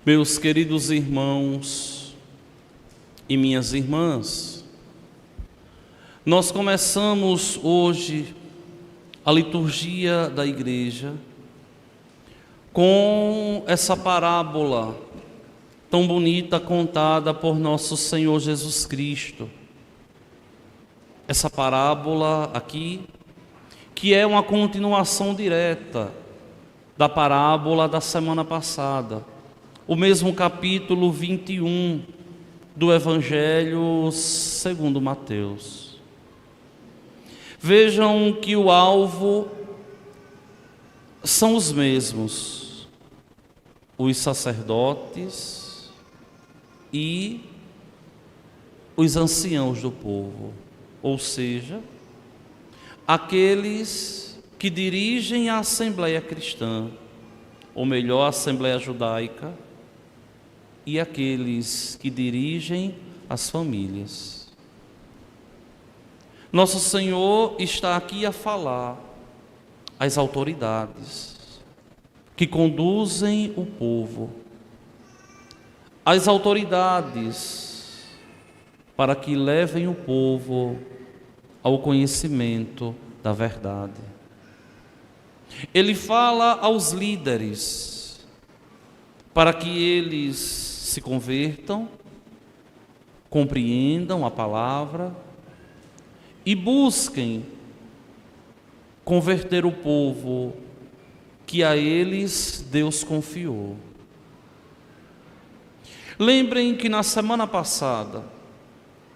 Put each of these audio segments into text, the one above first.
Meus queridos irmãos e minhas irmãs, nós começamos hoje a liturgia da igreja com essa parábola tão bonita contada por nosso Senhor Jesus Cristo. Essa parábola aqui, que é uma continuação direta da parábola da semana passada, o mesmo capítulo 21 do Evangelho segundo Mateus. Vejam que o alvo são os mesmos, os sacerdotes e os anciãos do povo, ou seja, aqueles que dirigem a Assembleia Cristã, ou melhor, a Assembleia Judaica, e aqueles que dirigem as famílias. Nosso Senhor está aqui a falar às autoridades que conduzem o povo, às autoridades para que levem o povo ao conhecimento da verdade. Ele fala aos líderes para que eles se convertam, compreendam a palavra e busquem converter o povo que a eles Deus confiou. Lembrem que na semana passada,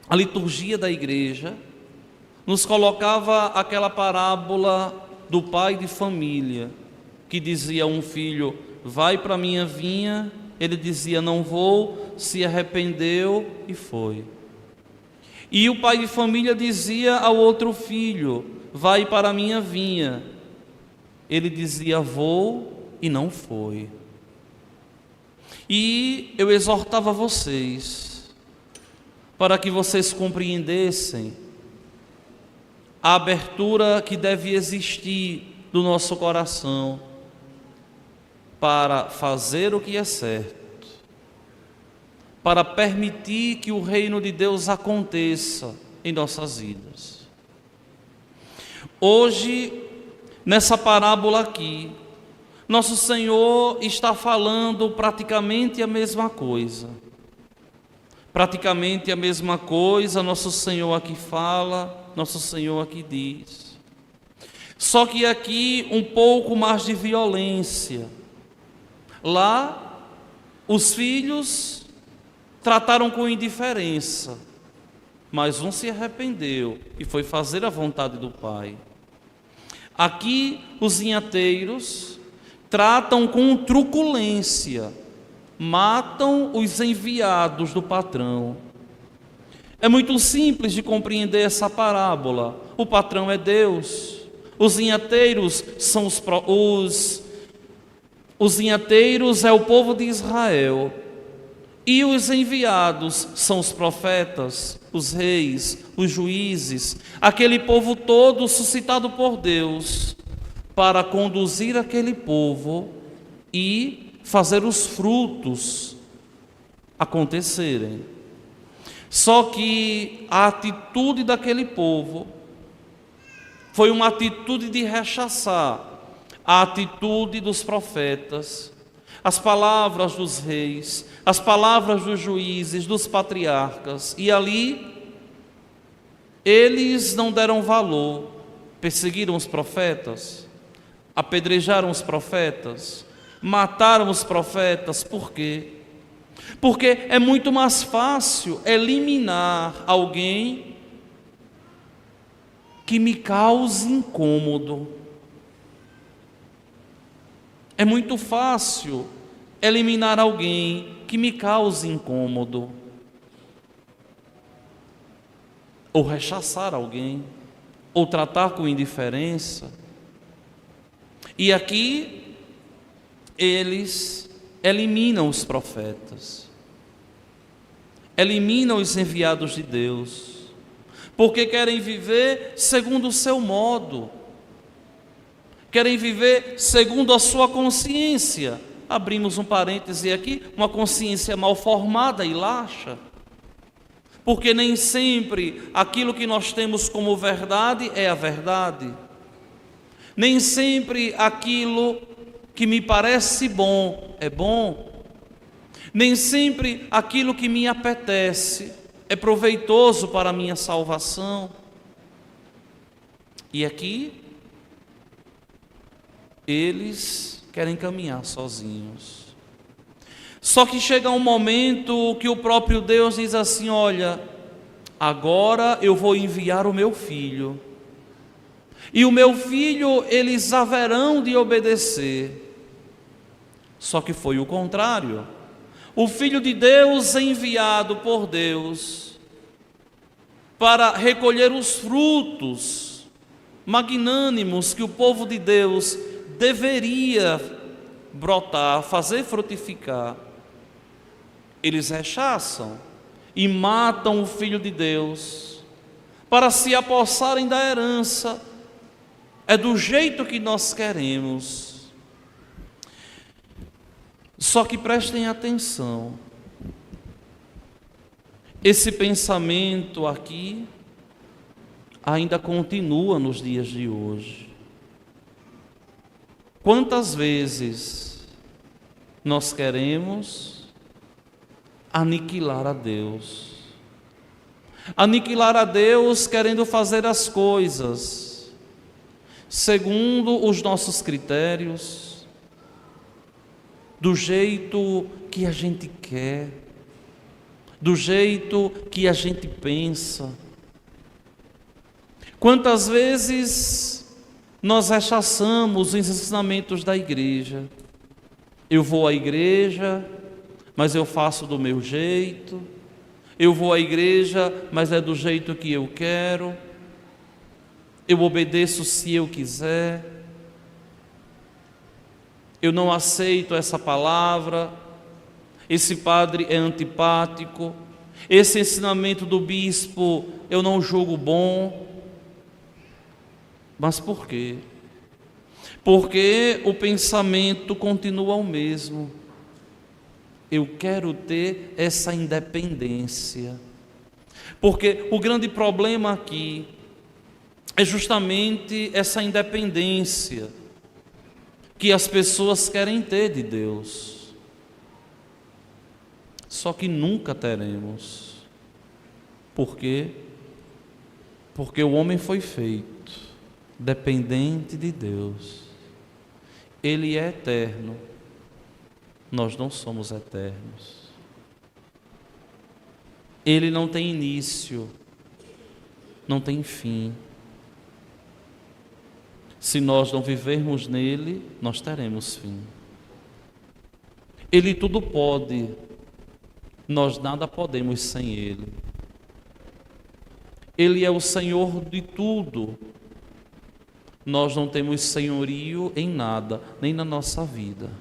a liturgia da igreja nos colocava aquela parábola do pai de família, que dizia a um filho: vai para a minha vinha. Ele dizia: não vou, se arrependeu e foi. E o pai de família dizia ao outro filho: vai para a minha vinha. Ele dizia: vou, e não foi. E eu exortava vocês, para que vocês compreendessem a abertura que deve existir do nosso coração para fazer o que é certo, para permitir que o reino de Deus aconteça em nossas vidas. Hoje, nessa parábola aqui, nosso Senhor está falando praticamente a mesma coisa. Praticamente a mesma coisa, nosso Senhor aqui fala, nosso Senhor aqui diz. Só que aqui um pouco mais de violência. Lá, os filhos trataram com indiferença, mas um se arrependeu e foi fazer a vontade do Pai. Aqui, os vinhateiros tratam com truculência, matam os enviados do patrão. É muito simples de compreender essa parábola. O patrão é Deus, os vinhateiros são os vinhateiros é o povo de Israel, e os enviados são os profetas, os reis, os juízes, aquele povo todo suscitado por Deus para conduzir aquele povo e fazer os frutos acontecerem. Só que a atitude daquele povo foi uma atitude de rechaçar a atitude dos profetas, as palavras dos reis, as palavras dos juízes, dos patriarcas, e ali eles não deram valor, perseguiram os profetas, apedrejaram os profetas, mataram os profetas. Por quê? Porque é muito mais fácil eliminar alguém que me cause incômodo. É muito fácil eliminar alguém que me cause incômodo, ou rechaçar alguém, ou tratar com indiferença. E aqui eles eliminam os profetas, eliminam os enviados de Deus, porque querem viver segundo o seu modo, querem viver segundo a sua consciência, abrimos um parêntese aqui, uma consciência mal formada e laxa. Porque nem sempre aquilo que nós temos como verdade é a verdade. Nem sempre aquilo que me parece bom é bom. Nem sempre aquilo que me apetece é proveitoso para a minha salvação. E aqui, eles querem caminhar sozinhos. Só que chega um momento que o próprio Deus diz assim: olha, agora eu vou enviar o meu filho. E o meu filho eles haverão de obedecer. Só que foi o contrário. O Filho de Deus é enviado por Deus para recolher os frutos magnânimos que o povo de Deus deveria brotar, fazer frutificar. Eles rechaçam e matam o Filho de Deus para se apossarem da herança. É do jeito que nós queremos. Só que prestem atenção, esse pensamento aqui ainda continua nos dias de hoje. Quantas vezes nós queremos aniquilar a Deus? Aniquilar a Deus querendo fazer as coisas segundo os nossos critérios, do jeito que a gente quer, do jeito que a gente pensa. Quantas vezes nós rechaçamos os ensinamentos da igreja? Eu vou à igreja, mas eu faço do meu jeito. Eu vou à igreja, mas é do jeito que eu quero. Eu obedeço se eu quiser. Eu não aceito essa palavra, esse padre é antipático, esse ensinamento do bispo eu não julgo bom. Mas por quê? Porque o pensamento continua o mesmo. Eu quero ter essa independência. Porque o grande problema aqui é justamente essa independência que as pessoas querem ter de Deus. Só que nunca teremos. Por quê? Porque o homem foi feito dependente de Deus. Ele é eterno. Nós não somos eternos. Ele não tem início, não tem fim. Se nós não vivermos nele, nós teremos fim. Ele tudo pode, nós nada podemos sem ele. Ele é o Senhor de tudo. Nós não temos senhorio em nada, nem na nossa vida.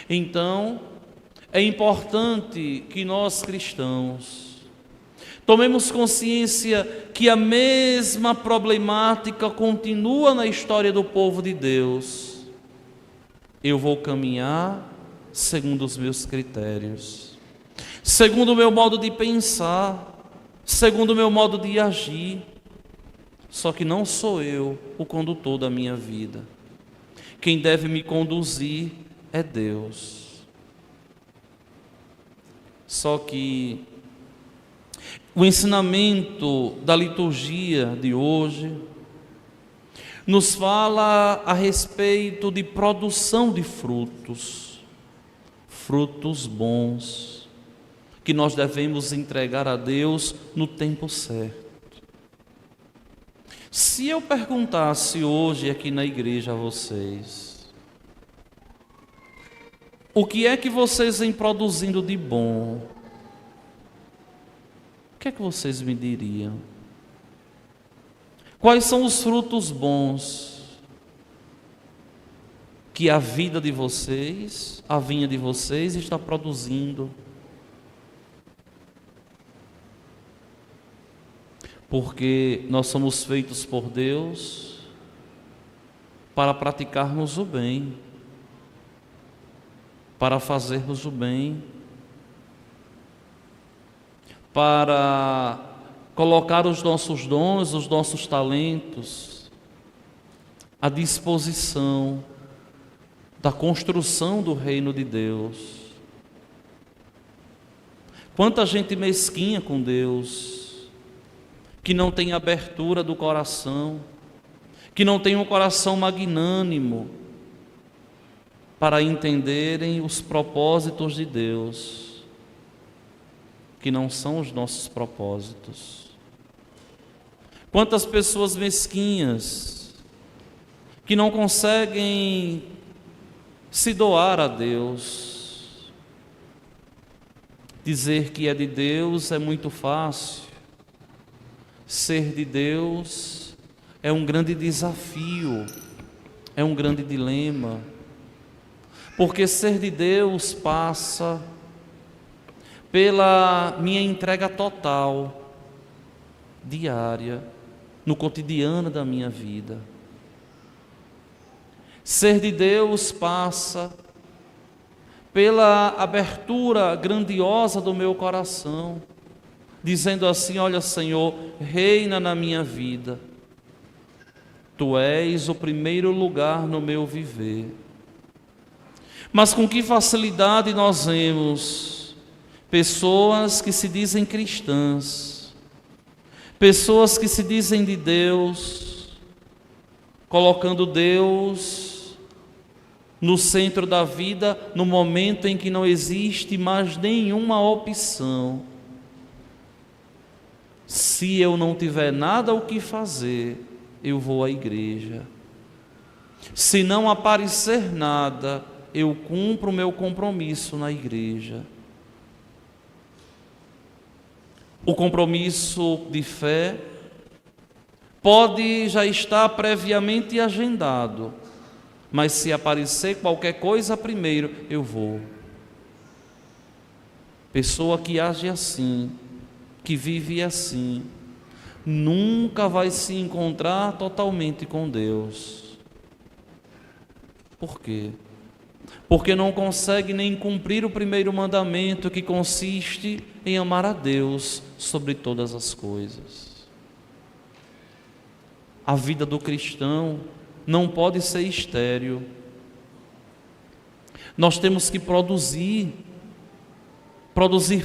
Então, é importante que nós cristãos tomemos consciência que a mesma problemática continua na história do povo de Deus. Eu vou caminhar segundo os meus critérios, segundo o meu modo de pensar, segundo o meu modo de agir. Só que não sou eu o condutor da minha vida. Quem deve me conduzir é Deus. Só que o ensinamento da liturgia de hoje nos fala a respeito de produção de frutos, frutos bons, que nós devemos entregar a Deus no tempo certo. Se eu perguntasse hoje aqui na igreja a vocês, o que é que vocês vêm produzindo de bom? O que é que vocês me diriam? Quais são os frutos bons que a vida de vocês, a vinha de vocês está produzindo? Porque nós somos feitos por Deus para praticarmos o bem, para fazermos o bem, para colocar os nossos dons, os nossos talentos à disposição da construção do reino de Deus. Quanta gente mesquinha com Deus, que não tem abertura do coração, que não tem um coração magnânimo para entenderem os propósitos de Deus, que não são os nossos propósitos. Quantas pessoas mesquinhas que não conseguem se doar a Deus. Dizer que é de Deus é muito fácil. Ser de Deus é um grande desafio, é um grande dilema. Porque ser de Deus passa pela minha entrega total, diária, no cotidiano da minha vida. Ser de Deus passa pela abertura grandiosa do meu coração, dizendo assim: olha, Senhor, reina na minha vida. Tu és o primeiro lugar no meu viver. Mas com que facilidade nós vemos pessoas que se dizem cristãs, pessoas que se dizem de Deus, colocando Deus no centro da vida, no momento em que não existe mais nenhuma opção. Se eu não tiver nada o que fazer, eu vou à igreja. Se não aparecer nada, eu cumpro o meu compromisso na igreja. O compromisso de fé pode já estar previamente agendado, mas se aparecer qualquer coisa primeiro, eu vou. Pessoa que age assim, que vive assim, nunca vai se encontrar totalmente com Deus. Por quê? Porque não consegue nem cumprir o primeiro mandamento, que consiste em amar a Deus sobre todas as coisas. A vida do cristão não pode ser estéril. Nós temos que produzir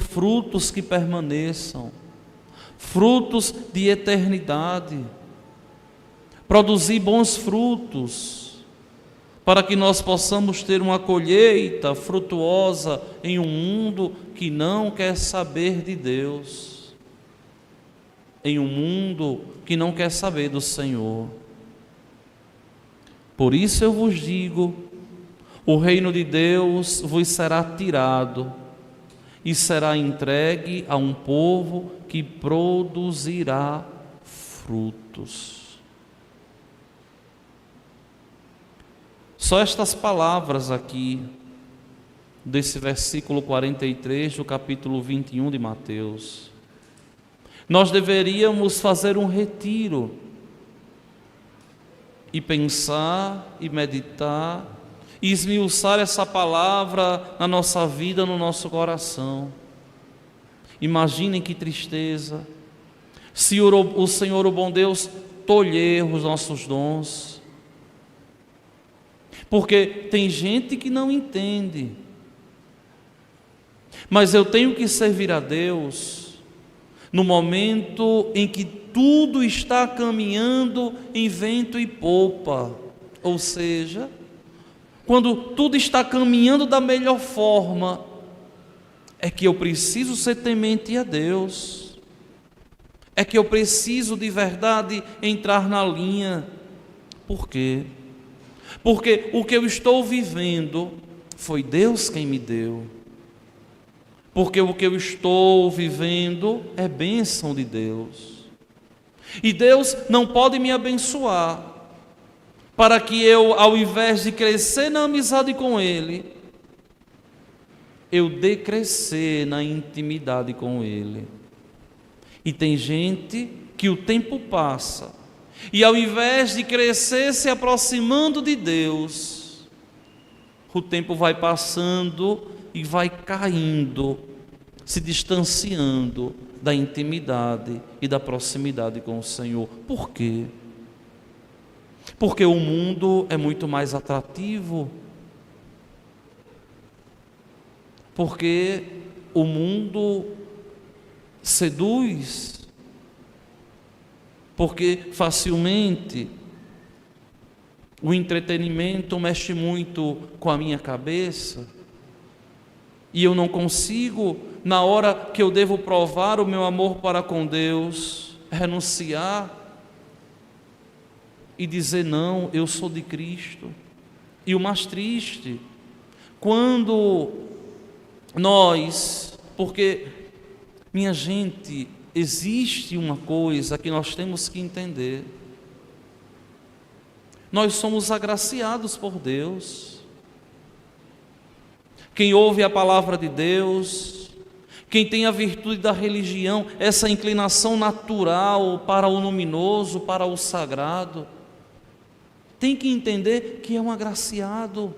frutos que permaneçam, frutos de eternidade, produzir bons frutos, para que nós possamos ter uma colheita frutuosa em um mundo que não quer saber de Deus, em um mundo que não quer saber do Senhor. Por isso eu vos digo, o reino de Deus vos será tirado e será entregue a um povo que produzirá frutos. Só estas palavras aqui, desse versículo 43 do capítulo 21 de Mateus, nós deveríamos fazer um retiro e pensar e meditar e esmiuçar essa palavra na nossa vida, no nosso coração. Imaginem que tristeza se o Senhor, o bom Deus, tolher os nossos dons. Porque tem gente que não entende. Mas eu tenho que servir a Deus no momento em que tudo está caminhando em vento e popa. Ou seja, quando tudo está caminhando da melhor forma, é que eu preciso ser temente a Deus. É que eu preciso de verdade entrar na linha. Por quê? Porque o que eu estou vivendo foi Deus quem me deu. Porque o que eu estou vivendo é bênção de Deus. E Deus não pode me abençoar para que eu, ao invés de crescer na amizade com Ele, eu decrescer na intimidade com Ele. E tem gente que o tempo passa E ao invés de crescer se aproximando de Deus, o tempo vai passando e vai caindo, se distanciando da intimidade e da proximidade com o Senhor. Por quê? Porque o mundo é muito mais atrativo. Porque o mundo seduz. Porque facilmente o entretenimento mexe muito com a minha cabeça. E eu não consigo, na hora que eu devo provar o meu amor para com Deus, renunciar e dizer: não, eu sou de Cristo. E o mais triste, quando nós, porque, minha gente, existe uma coisa que nós temos que entender: nós somos agraciados por Deus. Quem ouve a palavra de Deus, quem tem a virtude da religião, essa inclinação natural para o luminoso, para o sagrado, tem que entender que é um agraciado.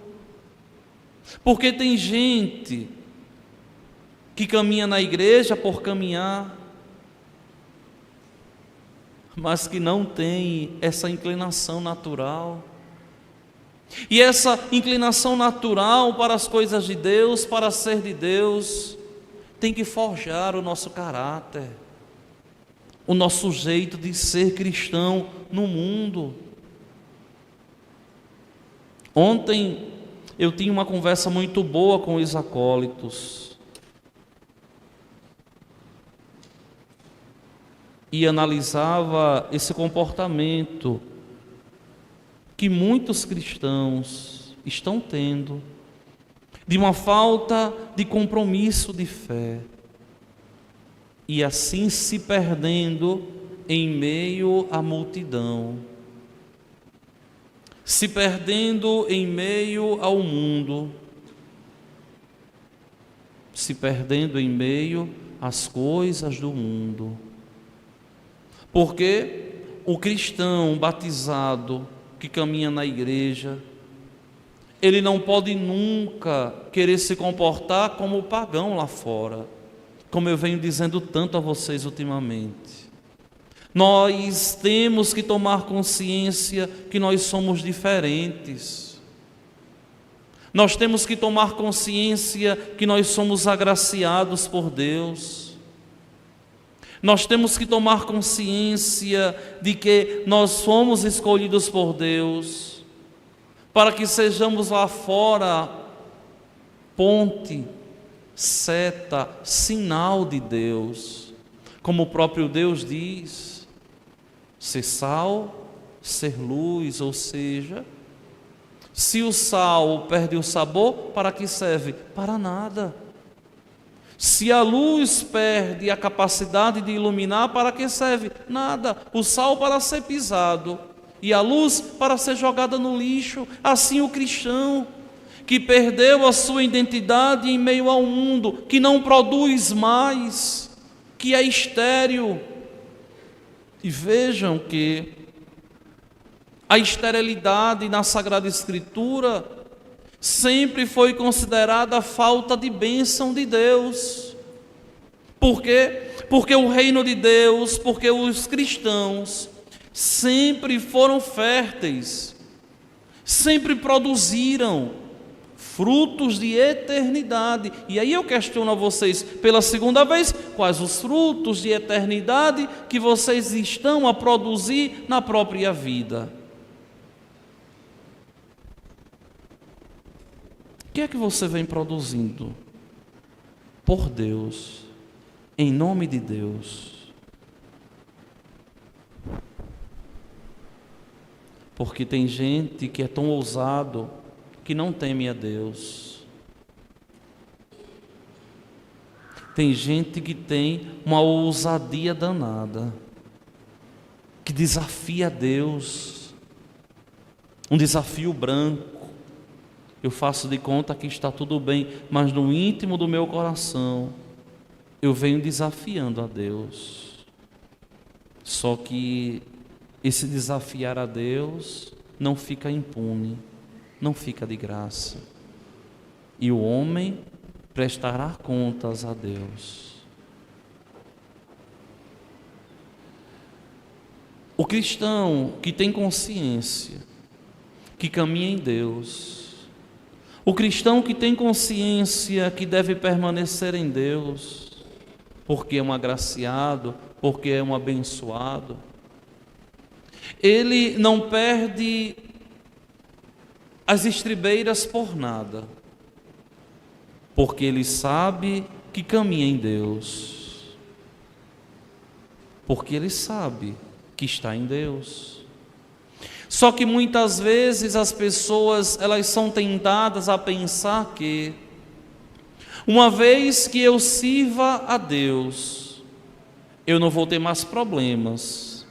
Porque tem gente que caminha na igreja por caminhar, mas que não tem essa inclinação natural. E essa inclinação natural para as coisas de Deus, para ser de Deus, tem que forjar o nosso caráter, o nosso jeito de ser cristão no mundo. Ontem eu tinha uma conversa muito boa com os acólitos e analisava esse comportamento que muitos cristãos estão tendo, de uma falta de compromisso de fé, e assim se perdendo em meio à multidão, se perdendo em meio ao mundo, se perdendo em meio às coisas do mundo. Porque o cristão batizado que caminha na igreja, ele não pode nunca querer se comportar como o pagão lá fora, como eu venho dizendo tanto a vocês ultimamente. Nós temos que tomar consciência que nós somos diferentes. Nós temos que tomar consciência que nós somos agraciados por Deus. Nós temos que tomar consciência de que nós fomos escolhidos por Deus para que sejamos lá fora ponte, seta, sinal de Deus. Como o próprio Deus diz: ser sal, ser luz, ou seja, se o sal perde o sabor, para que serve? Para nada. Se a luz perde a capacidade de iluminar, para que serve? Nada. O sal para ser pisado e a luz para ser jogada no lixo. Assim o cristão, que perdeu a sua identidade em meio ao mundo, que não produz mais, que é estéril. E vejam que a esterilidade na Sagrada Escritura sempre foi considerada falta de bênção de Deus. Por quê? Porque o reino de Deus, porque os cristãos sempre foram férteis, sempre produziram frutos de eternidade. E aí eu questiono a vocês pela segunda vez: quais os frutos de eternidade que vocês estão a produzir na própria vida? O que é que você vem produzindo por Deus, em nome de Deus? Porque tem gente que é tão ousado que não teme a Deus. Tem gente que tem uma ousadia danada, que desafia Deus, um desafio branco. Eu faço de conta que está tudo bem, mas no íntimo do meu coração eu venho desafiando a Deus. Só que esse desafiar a Deus não fica impune, não fica de graça. E o homem prestará contas a Deus. O cristão que tem consciência, que caminha em Deus, o cristão que tem consciência que deve permanecer em Deus, porque é um agraciado, porque é um abençoado, ele não perde as estribeiras por nada, porque ele sabe que caminha em Deus, porque ele sabe que está em Deus. Só que muitas vezes as pessoas, elas são tentadas a pensar que, uma vez que eu sirva a Deus, eu não vou ter mais problemas,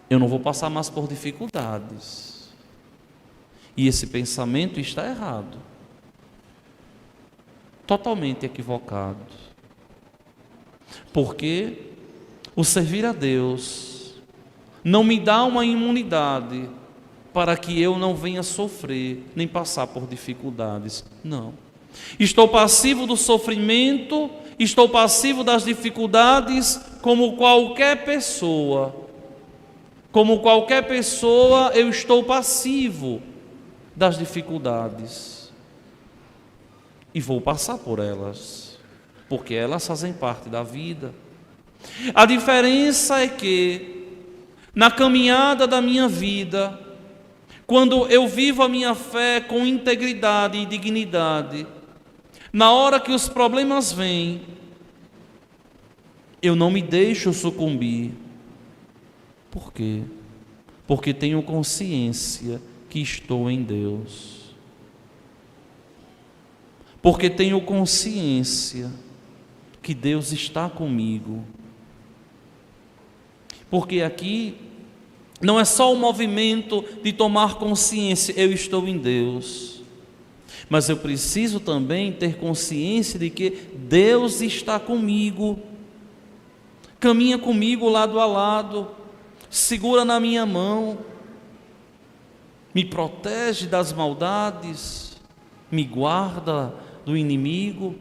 eu não vou passar mais por dificuldades. E esse pensamento está errado, totalmente equivocado. Porque o servir a Deus não me dá uma imunidade para que eu não venha sofrer, nem passar por dificuldades. Não. Estou passivo do sofrimento, estou passivo das dificuldades, como qualquer pessoa. Como qualquer pessoa, eu estou passivo das dificuldades. E vou passar por elas, porque elas fazem parte da vida. A diferença é que, na caminhada da minha vida, quando eu vivo a minha fé com integridade e dignidade, na hora que os problemas vêm, eu não me deixo sucumbir. Por quê? Porque tenho consciência que estou em Deus. Porque tenho consciência que Deus está comigo. Porque aqui não é só o movimento de tomar consciência, eu estou em Deus, mas eu preciso também ter consciência de que Deus está comigo, caminha comigo lado a lado, segura na minha mão, me protege das maldades, me guarda do inimigo.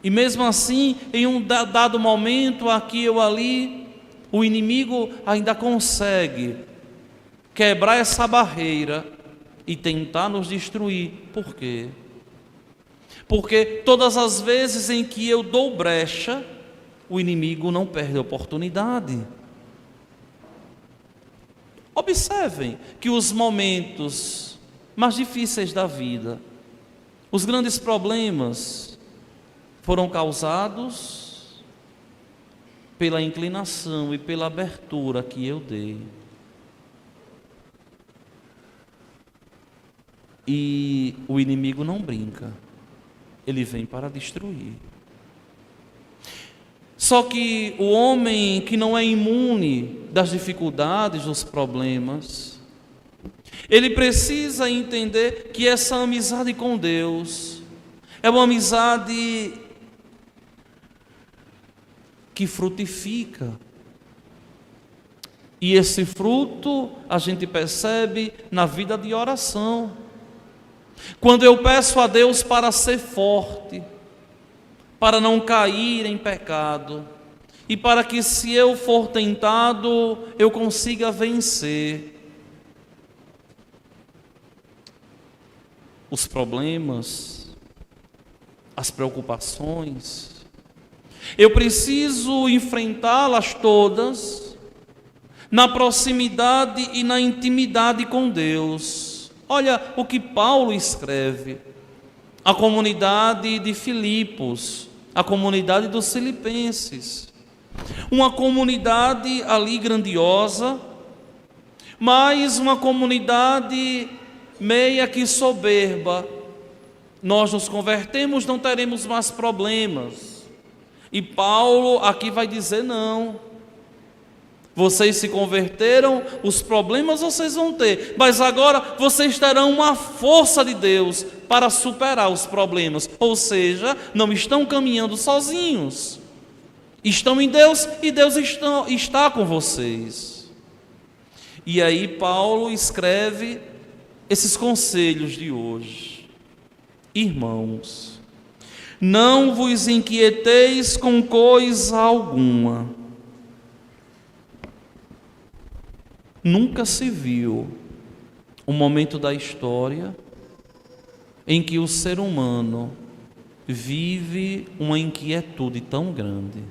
E mesmo assim, em um dado momento, aqui ou ali, o inimigo ainda consegue quebrar essa barreira e tentar nos destruir. Por quê? Porque todas as vezes em que eu dou brecha, o inimigo não perde a oportunidade. Observem que os momentos mais difíceis da vida, os grandes problemas, foram causados pela inclinação e pela abertura que eu dei. E o inimigo não brinca, ele vem para destruir. Só que o homem que não é imune das dificuldades, dos problemas, ele precisa entender que essa amizade com Deus é uma amizade que frutifica. E esse fruto a gente percebe na vida de oração. Quando eu peço a Deus para ser forte, para não cair em pecado, e para que, se eu for tentado, eu consiga vencer os problemas, as preocupações. Eu preciso enfrentá-las todas na proximidade e na intimidade com Deus. Olha o que Paulo escreve à comunidade de Filipos, à comunidade dos Filipenses. Uma comunidade ali grandiosa, mas uma comunidade meia que soberba. Nós nos convertemos, não teremos mais problemas. E Paulo aqui vai dizer: não, vocês se converteram, os problemas vocês vão ter, mas agora vocês terão uma força de Deus para superar os problemas. Ou seja, não estão caminhando sozinhos, estão em Deus e Deus está com vocês. E aí Paulo escreve esses conselhos de hoje. Irmãos, não vos inquieteis com coisa alguma. Nunca se viu um momento da história em que o ser humano vive uma inquietude tão grande.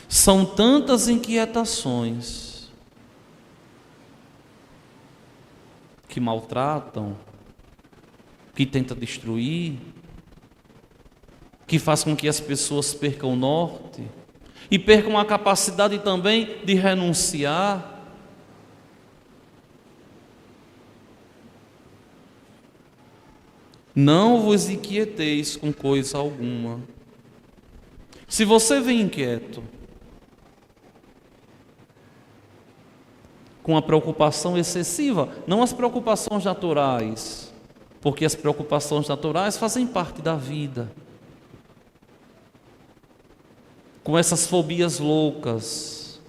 São tantas inquietações que maltratam, que tentam destruir, que faz com que as pessoas percam o norte e percam a capacidade também de renunciar. Não vos inquieteis com coisa alguma. Se você vem inquieto, com a preocupação excessiva, não as preocupações naturais, porque as preocupações naturais fazem parte da vida. Com essas fobias loucas,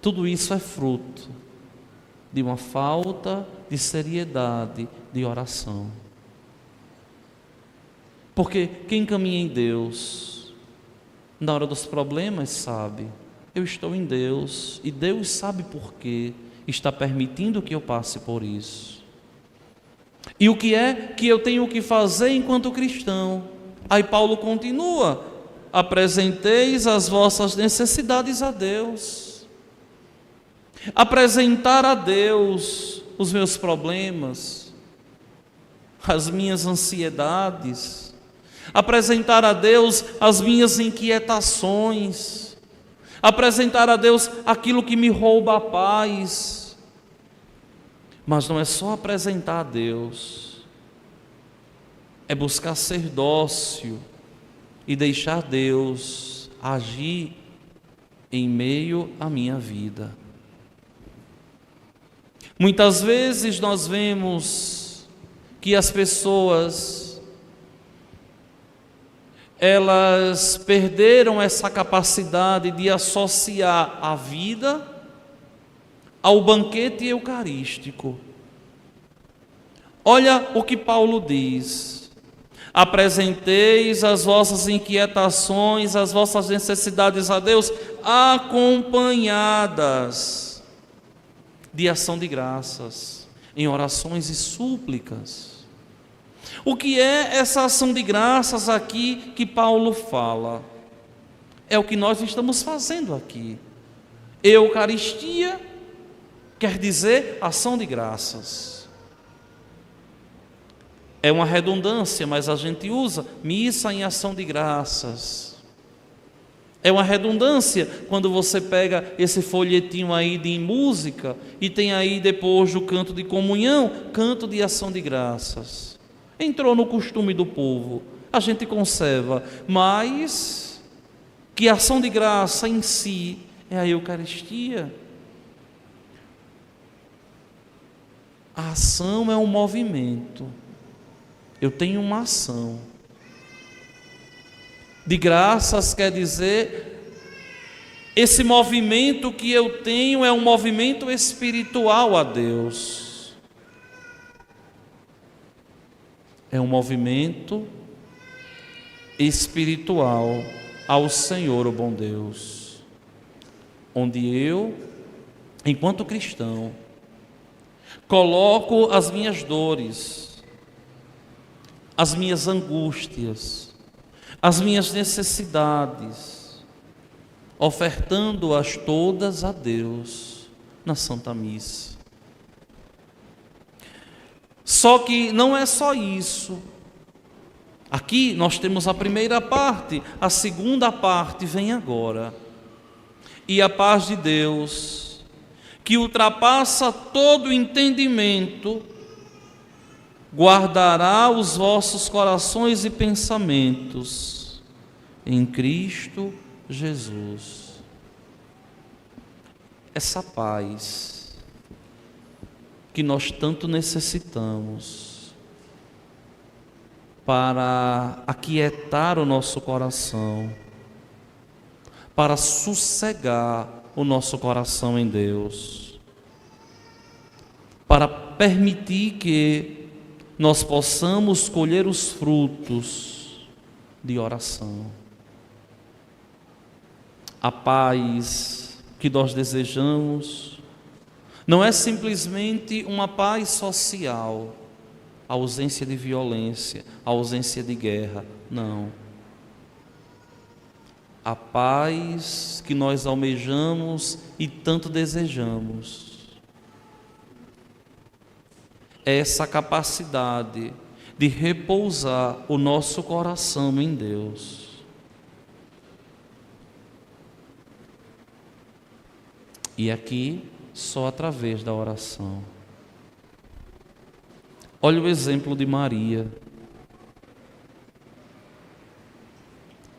tudo isso é fruto de uma falta de seriedade de oração. Porque quem caminha em Deus, na hora dos problemas, sabe, eu estou em Deus e Deus sabe por que está permitindo que eu passe por isso. E o que é que eu tenho que fazer enquanto cristão? Aí Paulo continua: apresenteis as vossas necessidades a Deus. Apresentar a Deus os meus problemas, as minhas ansiedades, apresentar a Deus as minhas inquietações, apresentar a Deus aquilo que me rouba a paz. Mas não é só apresentar a Deus, é buscar ser dócil e deixar Deus agir em meio à minha vida. Muitas vezes nós vemos que as pessoas, elas perderam essa capacidade de associar a vida ao banquete eucarístico. Olha o que Paulo diz: apresenteis as vossas inquietações, as vossas necessidades a Deus, acompanhadas de ação de graças, em orações e súplicas. O que é essa ação de graças aqui que Paulo fala? É o que nós estamos fazendo aqui. Eucaristia quer dizer ação de graças. É uma redundância, mas a gente usa missa em ação de graças. É uma redundância quando você pega esse folhetinho aí de música e tem aí depois do canto de comunhão, canto de ação de graças. Entrou no costume do povo, a gente conserva, mas que a ação de graça em si é a Eucaristia. A ação é um movimento. Eu tenho uma ação. De graças quer dizer, esse movimento que eu tenho é um movimento espiritual a Deus. É um movimento espiritual ao Senhor, o bom Deus. Onde eu, enquanto cristão, coloco as minhas dores, as minhas angústias, as minhas necessidades, ofertando-as todas a Deus na Santa Missa. Só que não é só isso. Aqui nós temos a primeira parte, a segunda parte vem agora. E a paz de Deus, que ultrapassa todo o entendimento, guardará os vossos corações e pensamentos em Cristo Jesus. Essa paz que nós tanto necessitamos para aquietar o nosso coração, para sossegar o nosso coração em Deus, para permitir que nós possamos colher os frutos de oração. A paz que nós desejamos não é simplesmente uma paz social, a ausência de violência, a ausência de guerra, não. A paz que nós almejamos e tanto desejamos é essa capacidade de repousar o nosso coração em Deus. E aqui, só através da oração. Olha o exemplo de Maria.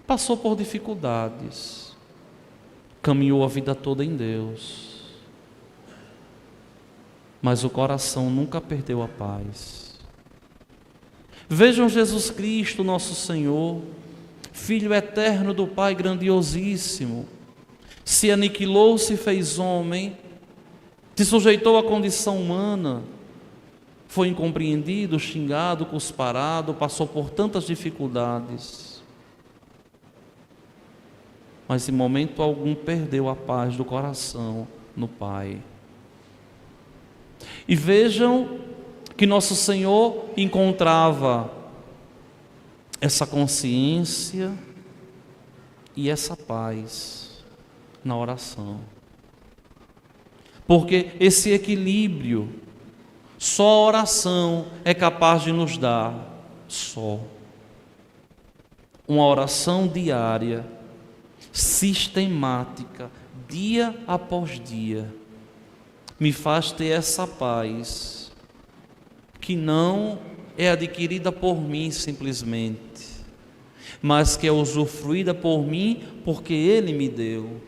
Passou por dificuldades, caminhou a vida toda em Deus, mas o coração nunca perdeu a paz. Vejam Jesus Cristo, nosso Senhor, Filho eterno do Pai grandiosíssimo, se aniquilou, se fez homem, se sujeitou à condição humana, foi incompreendido, xingado, cusparado, passou por tantas dificuldades, mas em momento algum perdeu a paz do coração no Pai. E vejam que nosso Senhor encontrava essa consciência e essa paz na oração. Porque esse equilíbrio só a oração é capaz de nos dar. Só uma oração diária, sistemática, dia após dia, me faz ter essa paz que não é adquirida por mim simplesmente, mas que é usufruída por mim porque Ele me deu.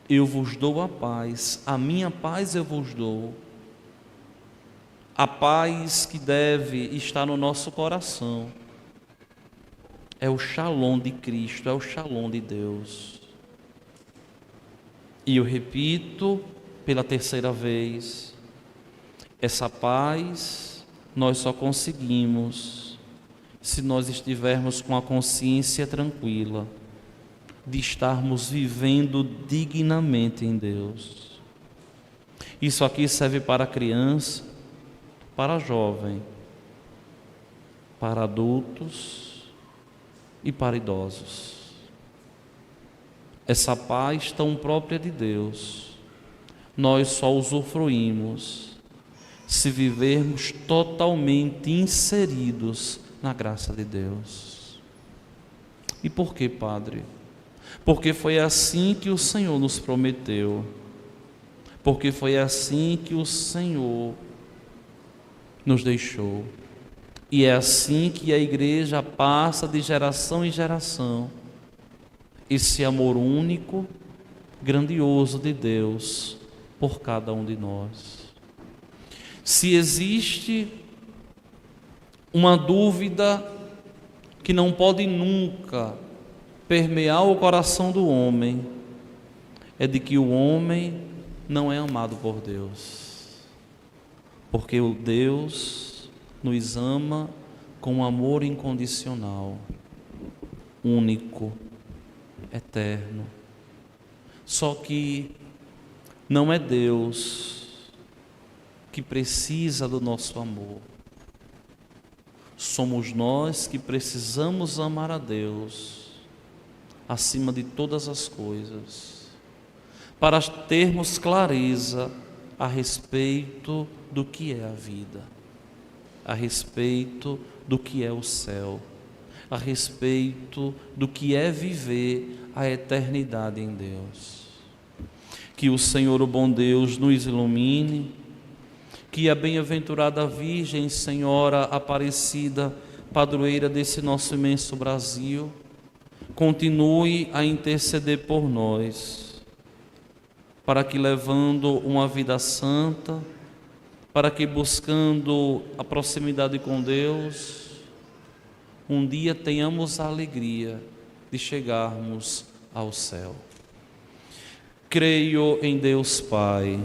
Eu vos dou a paz, a minha paz eu vos dou. A paz que deve estar no nosso coração é o shalom de Cristo, é o shalom de Deus. E eu repito pela terceira vez, essa paz nós só conseguimos se nós estivermos com a consciência tranquila de estarmos vivendo dignamente em Deus. Isso aqui serve para criança, para jovem, para adultos e para idosos. Essa paz tão própria de Deus, nós só usufruímos se vivermos totalmente inseridos na graça de Deus. E por que, Padre? Porque foi assim que o Senhor nos prometeu, porque foi assim que o Senhor nos deixou, e é assim que a igreja passa de geração em geração, esse amor único, grandioso de Deus por cada um de nós. Se existe uma dúvida que não pode nunca permear o coração do homem, é de que o homem não é amado por Deus. Porque o Deus nos ama com um amor incondicional, único, eterno. Só que não é Deus que precisa do nosso amor. Somos nós que precisamos amar a Deus acima de todas as coisas, para termos clareza a respeito do que é a vida, a respeito do que é o céu, a respeito do que é viver a eternidade em Deus. Que o Senhor, o bom Deus, nos ilumine, que a bem-aventurada Virgem Senhora Aparecida, padroeira desse nosso imenso Brasil, continue a interceder por nós, para que, levando uma vida santa, para que, buscando a proximidade com Deus, um dia tenhamos a alegria de chegarmos ao céu. Creio em Deus Pai,